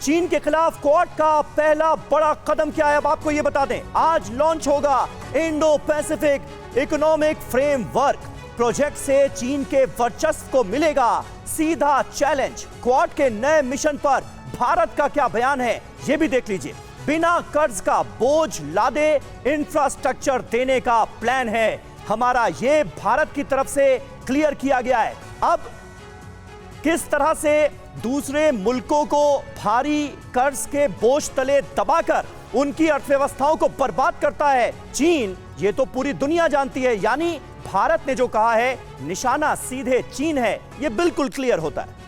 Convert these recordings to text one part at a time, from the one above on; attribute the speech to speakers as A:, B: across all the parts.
A: चीन के खिलाफ क्वाड का पहला बड़ा कदम क्या है, अब आपको यह बता दें। आज लॉन्च होगा Indo Pacific economic framework. Project से चीन के वर्चस्व को मिलेगा सीधा चैलेंज। क्वाड के नए मिशन पर भारत का क्या बयान है, यह भी देख लीजिए। बिना कर्ज का बोझ लादे इंफ्रास्ट्रक्चर देने का प्लान है हमारा, यह भारत की तरफ से क्लियर किया गया है। अब किस तरह से दूसरे मुल्कों को भारी कर्ज के बोझ तले दबाकर उनकी अर्थव्यवस्थाओं को बर्बाद करता है चीन, यह तो पूरी दुनिया जानती है। यानी भारत ने जो कहा है निशाना सीधे चीन है, यह बिल्कुल क्लियर होता है।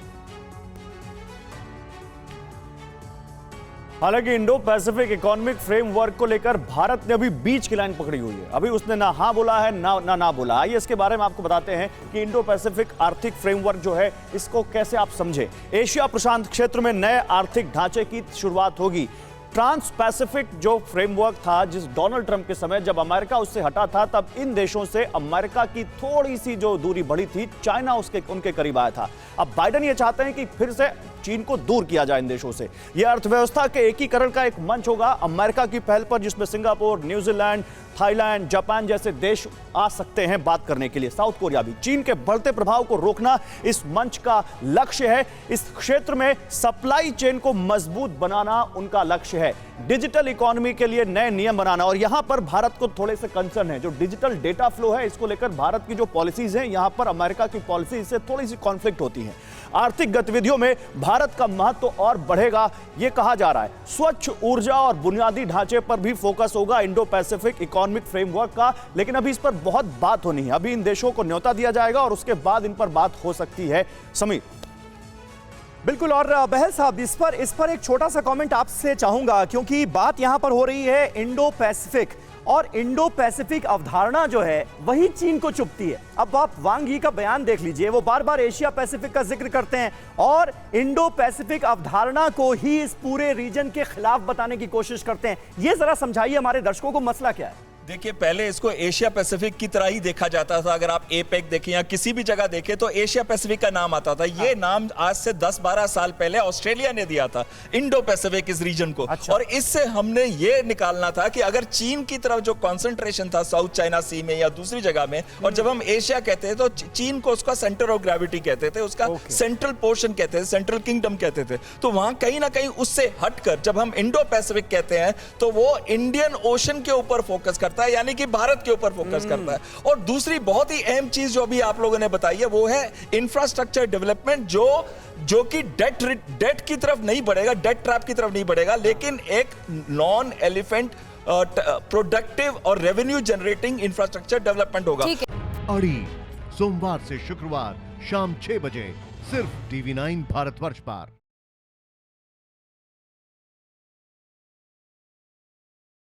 B: हालांकि इंडो पैसिफिक इकोनॉमिक फ्रेमवर्क को लेकर भारत ने अभी बीच की लाइन पकड़ी हुई है। अभी उसने ना हाँ बोला है ना बोला। आइए इसके बारे में आपको बताते हैं कि इंडो पैसिफिक आर्थिक फ्रेमवर्क जो है इसको कैसे आप समझें। एशिया प्रशांत क्षेत्र में नए आर्थिक ढांचे की शुरुआत होगी। ट्रांस पैसिफिक जो फ्रेमवर्क था, जिस डोनाल्ड ट्रंप के समय जब अमेरिका उससे हटा था, तब इन देशों से अमेरिका की थोड़ी सी जो दूरी बढ़ी थी, चाइना उनके करीब आया था। अब बाइडेन ये चाहते हैं कि फिर से चीन को दूर किया जाए इन देशों से। यह अर्थव्यवस्था के एकीकरण का एक मंच होगा अमेरिका की पहल पर, जिसमें सिंगापुर, न्यूजीलैंड, थाईलैंड, जापान जैसे देश आ सकते हैं बात करने के लिए। साउथ कोरिया भी। चीन के बढ़ते प्रभाव को रोकना इस मंच का लक्ष्य है। इस क्षेत्र में सप्लाई चेन को मजबूत बनाना उनका लक्ष्य है। डिजिटल इकोनॉमी के लिए नए नियम बनाना, और यहां पर भारत को थोड़े से कंसर्न है। जो डिजिटल डेटा फ्लो है, इसको लेकर भारत की जो पॉलिसीज हैं, यहां पर अमेरिका की पॉलिसी से थोड़ी सी कॉन्फ्लिक्ट होती है। आर्थिक गतिविधियों में भारत का महत्व और बढ़ेगा, यह कहा जा रहा है। स्वच्छ ऊर्जा और बुनियादी ढांचे पर भी फोकस होगा इंडो पैसिफिक इकोनॉमिक फ्रेमवर्क का, लेकिन अभी इस पर बहुत बात होनी है। अभी इन देशों को न्योता दिया जाएगा और उसके बाद इन पर बात हो सकती है। समीर।
A: बिल्कुल। और बहल साहब, इस पर एक छोटा सा कमेंट आपसे चाहूंगा, क्योंकि बात यहां पर हो रही है इंडो पैसिफिक, और इंडो पैसिफिक अवधारणा जो है वही चीन को चुभती है। अब आप वांग यी का बयान देख लीजिए, वो बार बार एशिया पैसिफिक का जिक्र करते हैं और इंडो पैसिफिक अवधारणा को ही इस पूरे रीजन के खिलाफ बताने की कोशिश करते हैं। ये जरा समझाइए हमारे दर्शकों को, मसला क्या है?
C: देखिए, पहले इसको एशिया पैसिफिक की तरह ही देखा जाता था। अगर आप एपेक देखें या किसी भी जगह देखें तो एशिया पैसिफिक का नाम आता था। ये नाम आज से 10-12 साल पहले ऑस्ट्रेलिया ने दिया था, इंडो पैसिफिक इस रीजन को।
A: अच्छा।
C: और इससे हमने ये निकालना था कि अगर चीन की तरफ जो कॉन्सेंट्रेशन था साउथ चाइना सी में या दूसरी जगह में, और जब हम एशिया कहते हैं तो चीन को उसका सेंटर ऑफ ग्रेविटी कहते थे, उसका सेंट्रल पोर्शन कहते थे, सेंट्रल किंगडम कहते थे। तो वहां कहीं ना कहीं उससे हटकर जब हम इंडो पैसिफिक कहते हैं तो वो इंडियन ओशन के ऊपर फोकस करता है, यानी कि भारत के ऊपर फोकस करता है। और दूसरी बहुत ही अहम चीज जो अभी आप लोगों ने बताई है वो है इंफ्रास्ट्रक्चर डेवलपमेंट, जो कि डेट की तरफ नहीं बढ़ेगा, डेट ट्रैप की तरफ नहीं बढ़ेगा, लेकिन एक नॉन एलिफेंट प्रोडक्टिव और रेवेन्यू जनरेटिंग इंफ्रास्ट्रक्चर डेवलपमेंट होगा।
D: अड़ी सोमवार से शुक्रवार शाम 6 बजे सिर्फ TV9 भारतवर्ष पर।